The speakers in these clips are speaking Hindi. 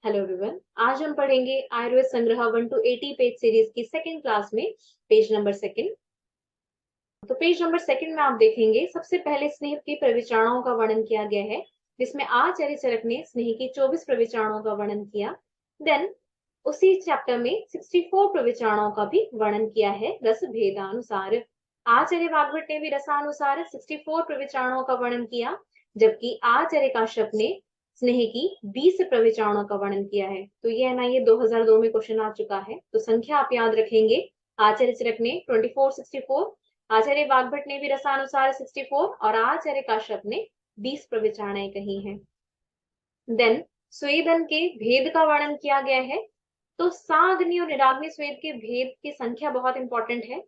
Hello everyone. आज हम पढ़ेंगे आयुर्वेद संग्रह 1 to 80 पेज सीरीज की सेकंड क्लास में पेज नंबर सेकंड। तो पेज नंबर सेकंड में आप देखेंगे सबसे पहले स्नेह की प्रविचारणाओं का वर्णन किया गया है, जिसमें आचार्य चरक ने स्नेह की 24 प्रविचारणाओं का वर्णन किया। देन उसी चैप्टर में 64 प्रविचारणाओं का भी वर्णन किया है रस भेदानुसार। आचार्य वाग्भट ने भी रसानुसार 64 प्रविचारणाओं का वर्णन किया, जबकि आचार्य काश्यप ने स्नेह की 20 प्रविचारणों का वर्णन किया है। तो ये है ना, ये 2002 में क्वेश्चन आ चुका है, तो संख्या आप याद रखेंगे। आचार्य चरक ने 24 64, आचार्य वाग्भट ने भी रसानुसार 64 और आचार्य काश्यप ने 20 प्रविचारणाएं कही हैं। देन स्वेदन के भेद का वर्णन किया गया है। तो साग्नि और निराग्नि स्वेद के भेद की संख्या बहुत इंपॉर्टेंट है।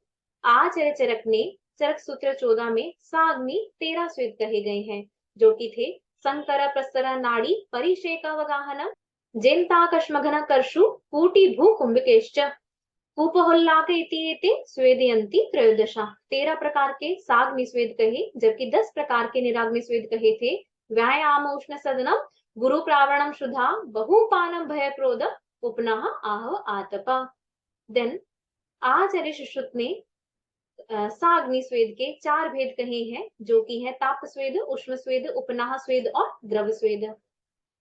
आचार्य चरक ने चरक सूत्र 14 में साग्नि 13 स्वेद कहे गए हैं, जो कि थे संकर प्रस्तर नाड़ी परिशेकावगाहन जेन्ताकश्मघन कर्षु कूटी भू कुंभकेश्च कूपहोल्लाक इति स्वेदयन्ति त्रयोदशा। 13 प्रकार के साग्नि स्वेद कहे, जबकि 10 प्रकार के निराग्नि स्वेद कहे थे। व्यायाम उष्ण सदनम गुरु प्रावणम शुद्धा बहुपानम भय क्रोध उपनाह आह आतपा। देन आचार्य सुश्रुत ने साग्नि स्वेद के 4 भेद कहे हैं, जो कि है ताप स्वेद, उष्ण स्वेद, उपनाह स्वेद और द्रव स्वेद।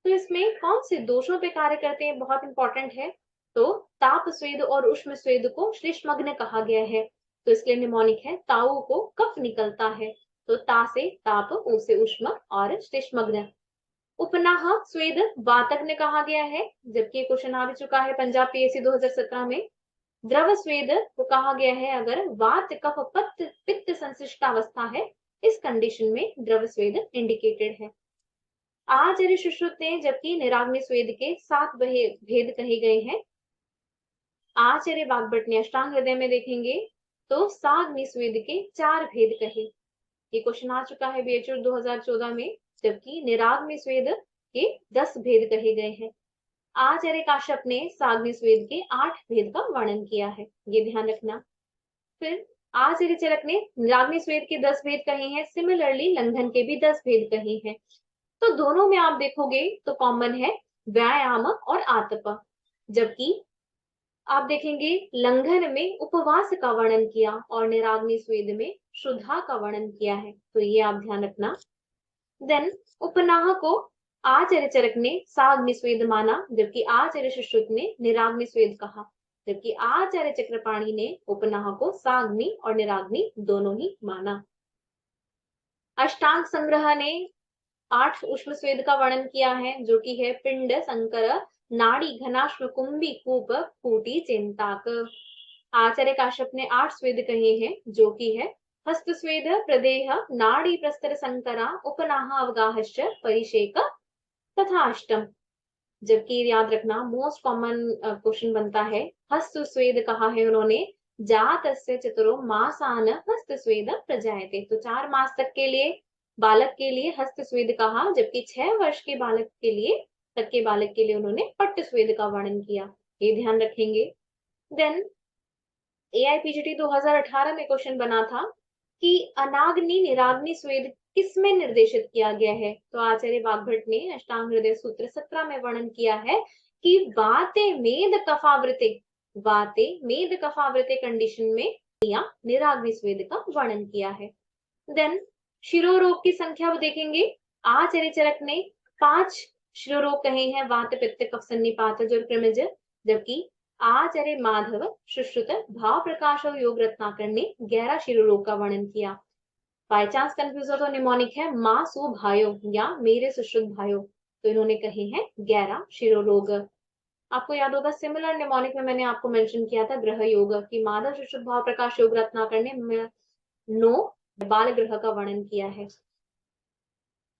तो इसमें कौन से दोषों पे कार्य करते हैं, बहुत इंपॉर्टेंट है। तो ताप स्वेद और उष्ण स्वेद को श्लेष्मग्न कहा गया है, तो इसके लिए निमोनिक है ताऊ को कफ निकलता है, तो ता से ताप, उ से उष्ण और श्लेष्मग्न। उपनाह स्वेद वातज्ञ कहा गया है, जबकि क्वेश्चन आ भी चुका है पंजाब पीएससी 2017 में। द्रव स्वेद को कहा गया है अगर वात कफ पित्त संश्लिष्ट अवस्था है, इस कंडीशन में द्रव स्वेद इंडिकेटेड है। आचार्य सुश्रुत ने जबकि निराग्नि स्वेद के 7 भेद कहे गए हैं। आचार्य वाग्भट ने अष्टांग हृदय में देखेंगे तो साग्नि स्वेद के 4 भेद कहे। ये क्वेश्चन आ चुका है बीएचओ 2014 में, जबकि निराग्नि स्वेद के 10 भेद कहे गए हैं। आचार्य काश्यप ने साग्नि स्वेद के 8 भेद का वर्णन किया है, ये ध्यान रखना। फिर आचार्य चरक ने निराग्नि स्वेद के 10 भेद कहे हैं, सिमिलरली लंघन के भी 10 भेद कहे हैं। तो दोनों में आप देखोगे तो कॉमन है व्यायाम और आतप, जबकि आप देखेंगे लंघन में उपवास का वर्णन किया और निराग्नि स्वेद में शुद्धा का वर्णन किया है, तो ये आप ध्यान रखना। देन उपनाह को आचार्य चरक ने साग्नि स्वेद माना, जबकि आचार्य सुश्रुत ने निराग्नि स्वेद कहा, जबकि आचार्य चक्रपाणी ने उपनाह को साग्नि और निराग्नि दोनों ही माना। अष्टांग संग्रह ने 8 उष्ण स्वेद का वर्णन किया है, जो कि है पिंड, संकर, नाड़ी, घनाश्म, कुंभी, कूप, कूटी, चिंताक। आचार्य काश्यप ने 8 स्वेद कहे हैं, जो कि है हस्त स्वेद, प्रदेह, नाड़ी, प्रस्तर, संकरा, उपनाह, अवगाहश्च, परिशेक तथा अष्टम। जबकि याद रखना मोस्ट कॉमन क्वेश्चन बनता है, हस्त स्वेद कहा है उन्होंने, जातस्य चतुरो मासान हस्त स्वेद प्रजायते। तो 4 मास तक के लिए बालक के लिए हस्त स्वेद कहा, जबकि 6 वर्ष के बालक के लिए उन्होंने पट्ट स्वेद का वर्णन किया, ये ध्यान रखेंगे। देन एआईपीजीटी 2018 में क्वेश्चन बना था कि अनाग्नि निराग्नि स्वेद किसमें निर्देशित किया गया है। तो आचार्य वाग्भट ने अष्टांग हृदय सूत्र 17 में वर्णन किया है कि वाते मेद कफावृते कंडीशन में या निराग्नि स्वेद का वर्णन किया है। देन शिरोरोग की संख्या देखेंगे। आचार्य चरक ने 5 शिरोरोग कहे हैं, वात, पित्त, कफ, सन्निपात और कृमिज, जबकि आचार्य माधव सुश्रुत भाव प्रकाश और योग रत्नाकर ने 11 शिरोरोग का वर्णन किया। बाय चांस कंफ्यूज हो तो निमोनिक है माँ सु भायो या मेरे सुश्रुत भायो, तो इन्होंने कहे हैं 11 शिरोरोग। आपको याद होगा सिमिलर निमोनिक में मैंने आपको मेंशन किया था ग्रह योग की माधव सुश्रुत भाव प्रकाश योग रत्नाकर ने 9 बाल ग्रह का वर्णन किया है।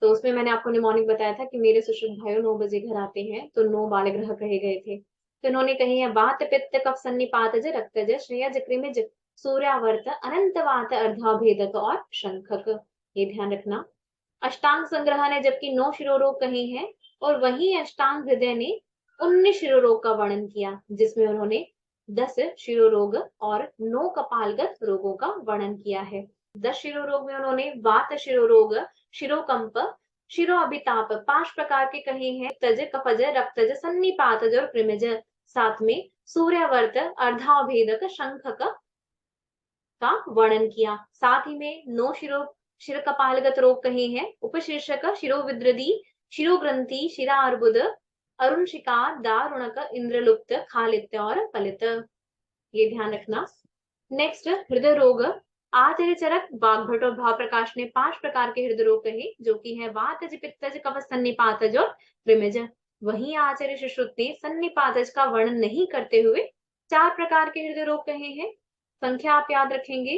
तो उसमें मैंने आपको निमोनिक बताया था कि मेरे सुश्रुत भाइयों 9 बजे घर आते हैं, तो 9 बाल ग्रह कहे गए थे। तो इन्होंने कहे हैं वात, पित्त, कफ, सन्निपातज, रक्तज, श्रेयज, कृमिज, सूर्यावर्त, अनंतवात, अर्धाभेदक और शंखक, ये ध्यान रखना। अष्टांग संग्रह ने जबकि 9 शिरोरोग कहे हैं, और वही अष्टांग हृदय ने 19 शिरोरोग का वर्णन किया, जिसमें उन्होंने 10 शिरोरोग और 9 कपालगत रोगों का वर्णन किया है। 10 शिरोरोग में उन्होंने वात शिरोरोग, शिरोकंप, शिरो अभिताप 5 प्रकार के कहे हैं, तज, कफज, रक्तज, सन्निपातज और कृमिज। साथ में सूर्यवर्त, अर्धाभेदक, शंखक का वर्णन किया। साथ ही में 9 शिर कपालगत रोग कहे हैं, उपशीर्षक शिरोविद्रदी, शिरोग्रंथि, शिरा अर्बुद, अरुणशिका, दारुणक, इंद्रलुप्त, खालित्य और पलित। ये ध्यान रखना। नेक्स्ट हृदय रोग। आचार्य चरक, वाग्भट और भाव प्रकाश ने 5 प्रकार के हृदय रोग कहे, जो कि है वातज, पित्तज, कफ, सन्निपातज और कृमिज। वहीं आचार्य सुश्रुत ने सन्निपातज का वर्णन नहीं करते हुए 4 प्रकार के हृदय रोग कहे हैं। संख्या आप याद रखेंगे।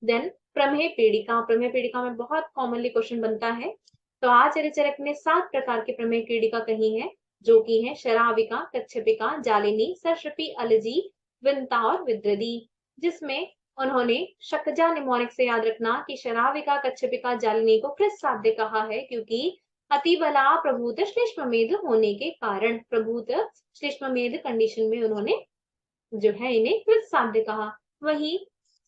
देन प्रमेह पीड़िका, प्रमेह पीड़िका में बहुत कॉमनली क्वेश्चन बनता है। तो आचार्य चरक ने 7 प्रकार की प्रमेह पीड़िका कही है, जो कि है शराविका, कच्छपिका, जालिनी, सरस्वती, अलजी, विंता और विद्रदी। जिसमें उन्होंने शकजा निमोनिक से याद रखना कि शराविका, कच्छपिका, जालिनी को कृत साध्य कहा है, क्योंकि अतिबला प्रभूत श्लेष्ममेध होने के कारण प्रभूत श्लेष्ममेध कंडीशन में उन्होंने जो है इन्हें कृत साध्य कहा। वही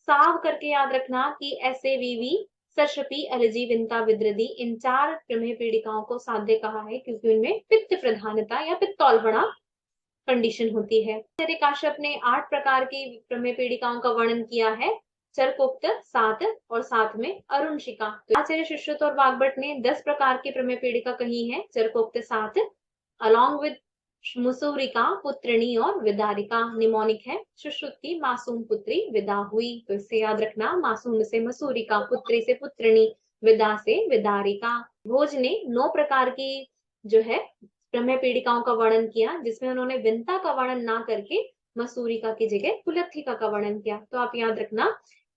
साव करके याद रखना कि एसएवीवी, सरस्वती, अलजी, विंता, विद्रदी इन 4 प्रमेह पीड़िकाओं को साध्य कहा है, क्योंकि उनमें पित्त प्रधानता या पित्तौलपना कंडीशन होती है। आचार्य काश्यप ने 8 प्रकार की प्रमेह पीड़िकाओं का वर्णन किया है, चरकोक्त 7 और साथ में अरुणशिका। तो आचार्य सुश्रुत और वाग्भट ने 10 प्रकार की प्रमेह पीड़िका कही है, चरकोक्त 7 अलॉन्ग विद मुसूरिका, पुत्रिणी और विदारिका। निमोनिक है सुश्रुत की मासूम पुत्री विदा हुई, तो इससे याद रखना मासूम से मसूरिका, पुत्री से पुत्रिणी, विदा से विदारिका। भोज ने 9 प्रकार की जो है प्रमेह पीड़िकाओं का वर्णन किया, जिसमें उन्होंने विंता का वर्णन ना करके मसूरिका की जगह कुलत्थिका का वर्णन किया। तो आप याद रखना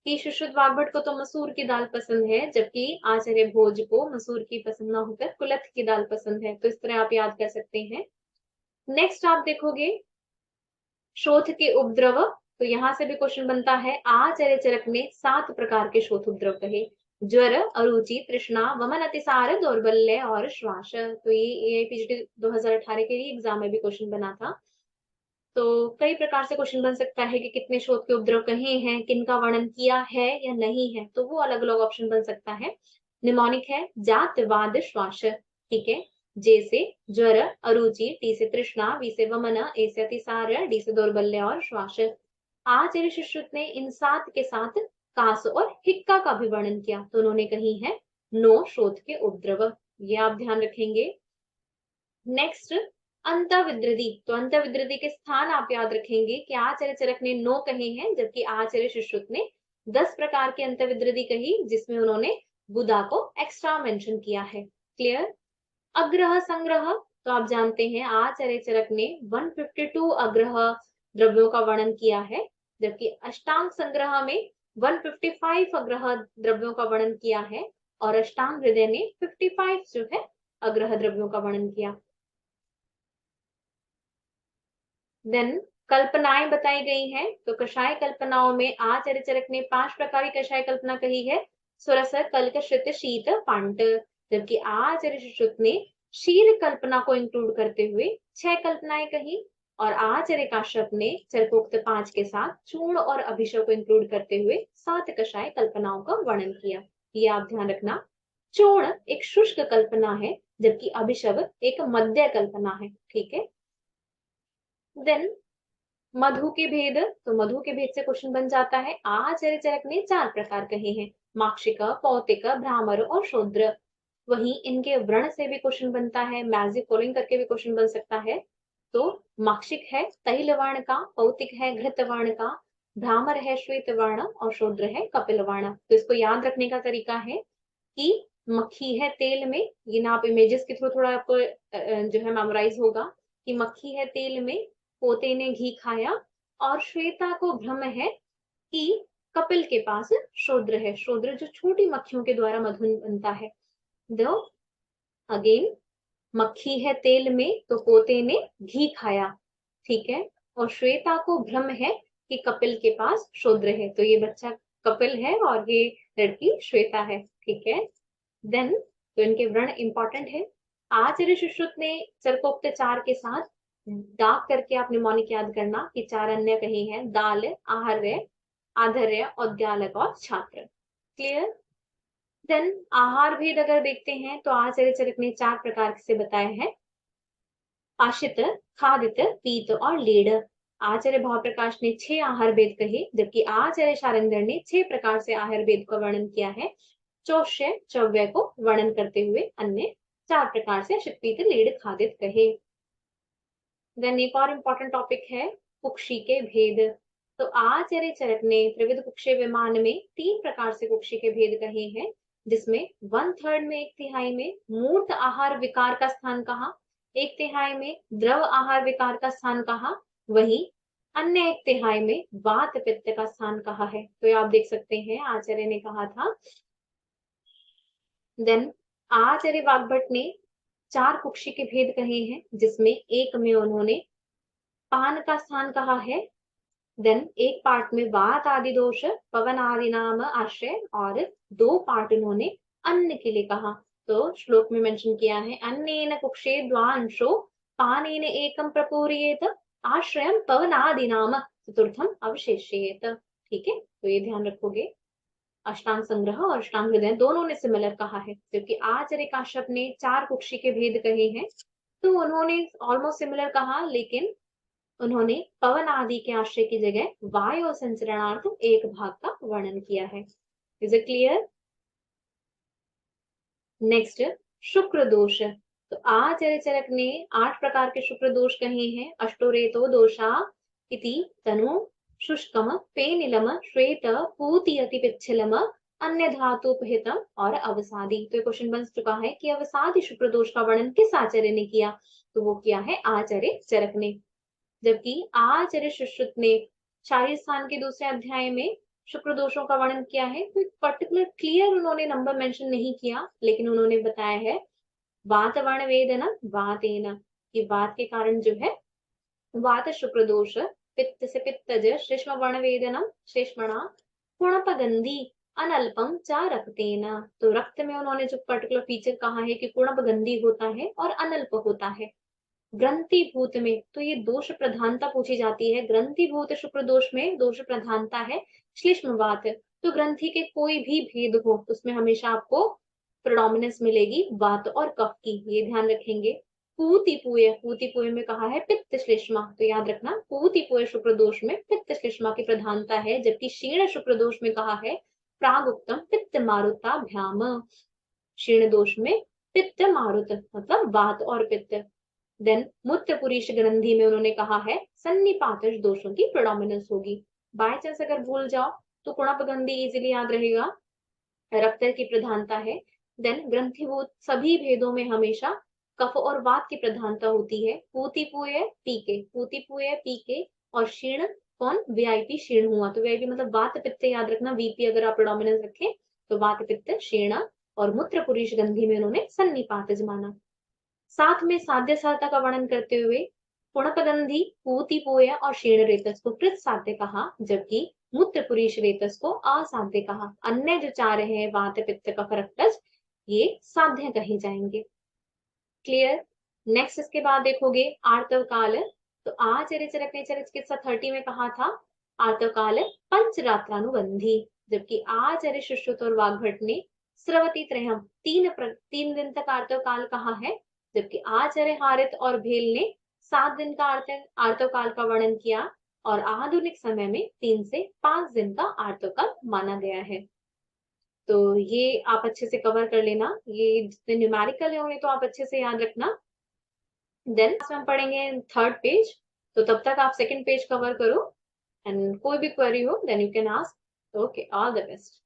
कि सुश्रुत वाग्भट को तो मसूर की दाल पसंद है, जबकि आचार्य भोज को मसूर की पसंद ना होकर कुलत्थ की दाल पसंद है। तो इस तरह आप याद कर सकते हैं। नेक्स्ट आप देखोगे शोथ के उपद्रव। तो यहां से भी क्वेश्चन बनता है। आचार्य चरक ने 7 प्रकार के शोथ उपद्रव कहे, ज्वर, अरुचि, तृष्णा, वमन, अतिसार, दौर्बल्य और श्वास। तो ये पीजीटी 2018 के लिए एग्जाम में भी क्वेश्चन बना था। तो कई प्रकार से क्वेश्चन बन सकता है कि कितने शोथ के उपद्रव कहे हैं, किनका वर्णन किया है या नहीं है, तो वो अलग अलग ऑप्शन बन सकता है। निमोनिक है जात, वाद, श्वास। ठीक है, जे से ज्वर, अरुचि, टी से तृष्णा, वी से वमन, ए से अतिसार, डी से दौर्बल्य और श्वास। आचार्य सुश्रुत ने इन 7 के साथ कास और हिक्का का भी वर्णन किया, तो उन्होंने कही है 9 शोथ के उपद्रव। ये आप ध्यान रखेंगे। नेक्स्ट अंतविद्रदी। तो अंतविद्रदी के स्थान आप याद रखेंगे कि आचार्य चरक ने 9 कहे हैं, जबकि आचार्य सुश्रुत ने 10 प्रकार की अंतविद्रदी कही, जिसमें उन्होंने बुधा को एक्स्ट्रा मेंशन किया है। क्लियर। अग्रह संग्रह। तो आप जानते हैं आचार्य चरक ने 152 अग्रह द्रव्यों का वर्णन किया है, जबकि अष्टांग संग्रह में 155 अग्रह द्रव्यों का वर्णन किया है, और अष्टांग हृदय ने 55 जो है अग्रह द्रव्यों का वर्णन किया। देन कल्पनाएं बताई गई हैं। तो कषाय कल्पनाओं में आचार्य चरक ने 5 प्रकार की कषाय कल्पना कही है, सुरस, कल्क, श्रित, शीत, पांट। जबकि आचार्य सुश्रुत ने शीर कल्पना को इंक्लूड करते हुए 6 कल्पनाएं कही, और आचार्य काश्यप ने चरकोक्त 5 के साथ चूर्ण और अभिशव को इंक्लूड करते हुए 7 कषाय कल्पनाओं का वर्णन किया। ये आप ध्यान रखना। चूर्ण एक शुष्क कल्पना है, जबकि अभिशव एक मध्य कल्पना है। ठीक है। देन मधु के भेद। तो मधु के भेद से क्वेश्चन बन जाता है। आचार्य चरक ने 4 प्रकार कहे हैं, माक्षिक, पौतिक, भ्रामर और शूद्र। वहीं इनके वर्ण से भी क्वेश्चन बनता है, मैजिक फॉलोइंग करके भी क्वेश्चन बन सकता है। तो माक्षिक है तैल वर्ण का, पौतिक है घृत वर्ण का, भ्रामर है श्वेत वर्ण और शूद्र है कपिल वर्ण। तो इसको याद रखने का तरीका है कि मक्खी है तेल में, ये ना आप इमेजेस के थ्रू थोड़ा आपको जो है मेमोराइज होगा कि मक्खी है तेल में, पोते ने घी खाया, और श्वेता को भ्रम है कि कपिल के पास शूद्र है। शूद्र जो छोटी मक्खियों के द्वारा मधु बनता है। दो अगेन मक्खी है तेल में, तो पोते ने घी खाया। ठीक है। और श्वेता को भ्रम है कि कपिल के पास शूद्र है, तो ये बच्चा कपिल है और ये लड़की श्वेता है। ठीक है। देन तो इनके वर्ण इंपॉर्टेंट है। आचार्य सुश्रुत ने चरकोक्त 4 के साथ दाग करके आप निमोनिक याद करना कि 4 अन्य कहे हैं, दाल, आहार्य, आधर्य, औद्यालक और छात्र। क्लियर। देन आहार भेद अगर देखते हैं तो आचार्य चरक ने 4 प्रकार से बताया है। आशित, खादित, पीत और लीड। आचार्य भावप्रकाश ने 6 आहार भेद कहे, जबकि आचार्य शारंगधर ने 6 प्रकार से आहार भेद का वर्णन किया है। चौष्य चव्य को वर्णन करते हुए अन्य 4 प्रकार से आशित, पीत, लीड, खादित कहे। देन एक और इम्पोर्टेंट टॉपिक है कुक्षी के भेद। तो आचार्य चरक ने त्रिविध कुक्षी विमान में 3 प्रकार से कुक्षी के भेद कहे हैं, जिसमें 1/3 में 1/3 में मूर्त आहार विकार का स्थान कहा, 1/3 में द्रव आहार विकार का स्थान कहा, वहीं अन्य 1/3 में वात पित्त का स्थान कहा है। तो ये आप देख सकते हैं आचार्य ने कहा था। देन आचार्य वाग्भट ने 4 कुक्षी के भेद कहे हैं, जिसमें एक में उन्होंने पान का स्थान कहा है। देन एक पार्ट में वात आदि दोष, पवन आदि नाम आश्रय, और 2 पार्ट उन्होंने अन्न के लिए कहा। तो श्लोक में मेंशन किया है, अन्नेन कुक्षे द्वांशो पानेन एकम प्रपूरयेत आश्रयम पवनादि नाम चतुर्थम अवशेषयेत। ठीक है, तो ये ध्यान रखोगे। अष्टांग संग्रह और अष्टांग हृदय दोनों ने सिमिलर कहा है, क्योंकि आचार्य काश्यप ने 4 कुक्षी के भेद कहे हैं, तो उन्होंने ऑलमोस्ट सिमिलर कहा, लेकिन उन्होंने पवन आदि के आश्रय की जगह वायु संचरणार्थ एक भाग का वर्णन किया है। Is it clear? नेक्स्ट, शुक्र दोष। तो आचार्य चरक ने 8 प्रकार के शुक्र दोष कहे हैं। अष्टोरेतो दोषा इति तनु शुष्कम पेनिलम श्वेत पूति अति पिच्छलम अन्य धातुपहितम और अवसादी। तो क्वेश्चन बन चुका है कि अवसादी शुक्र दोष का वर्णन किस आचार्य ने किया? तो वो किया है आचार्य चरक ने। जबकि आचार्य सुश्रुत ने शारीर स्थान के दूसरे अध्याय में शुक्र दोषों का वर्णन किया है। तो पर्टिकुलर क्लियर उन्होंने नंबर मेंशन नहीं किया, लेकिन उन्होंने बताया है वात वर्ण वेदना वातेन, कि वात के कारण जो है वात शुक्र दोष, पित्त से पित्तज श्लेष्म वर्ण वेदनम श्लेष्मणा कुणपगंधी अनल्पम च रक्तेन। तो रक्त में उन्होंने जो पर्टिकुलर फीचर कहा है कि कुणपगंधी होता है और अनल्प होता है। ग्रंथिभूत में तो ये दोष प्रधानता पूछी जाती है। ग्रंथिभूत शुक्र दोष में दोष प्रधानता है श्लेष्मवात। तो ग्रंथि के कोई भी भेद हो उसमें हमेशा आपको प्रोडोमिनेंस मिलेगी वात और कफ की, ये ध्यान रखेंगे। पूतिपूय में कहा है पित्त श्लेष्मा, तो याद रखना पूतिपूय शुक्र दोष में पित्त श्लेष्मा की प्रधानता है, जबकि क्षीण शुक्र दोष में कहा है प्रागुक्तम पित्त मारुताभ्याम। क्षीण दोष में पित्त मारुत मतलब वात और पित्त। देन मूत्र पुरीश ग्रंथि में उन्होंने कहा है सन्निपातज दोषों की प्रोडोमिनेंस होगी। बाय चांस अगर भूल जाओ तो कुणपगंधी इजीली याद रहेगा, रक्त की प्रधानता है। देन ग्रंथिभूत सभी भेदों में हमेशा कफ और वात की प्रधानता होती है। पूतिपूय पीके और क्षीण कौन? वीआईपी क्षीण हुआ। तो वीआईपी मतलब वात पित्त, याद रखना वीपी अगर आप प्रोडोमिनेंस रखें तो वात पित्त क्षीण, और मूत्र पुरीश ग्रंथि में उन्होंने सन्निपातज माना। साथ में साध्य साधता का वर्णन करते हुए पुणपगंधी, पूतिपूय और क्षीण रेतस को कृत साध्य कहा, जबकि मूत्र पुरीश रेतस को असाध्य कहा। अन्य जो 4 है वात पित्त कफ रक्तज, ये साध्य कहे जाएंगे। क्लियर? नेक्स्ट इसके बाद देखोगे आर्तव काल। तो आचार्य चरक ने चरक चिकित्सा 30 में कहा था आर्तव काल पंचरात्रानुबंधी, जबकि आचार्य सुश्रुत और वाग्भट ने स्रवती त्रयम 3 दिन तक आर्तव काल कहा है, जबकि आचार्य हारित और भेल ने 7 दिन का आर्तव काल का वर्णन किया, और आधुनिक समय में 3 से 5 दिन का आर्तव काल माना गया है। तो ये आप अच्छे से कवर कर लेना, ये जितने न्यूमेरिकल है उन्हें तो आप अच्छे से याद रखना। देन हम पढ़ेंगे 3rd पेज, तो तब तक आप 2nd पेज कवर करो, एंड कोई भी क्वेरी हो then you can ask. Okay, all the best.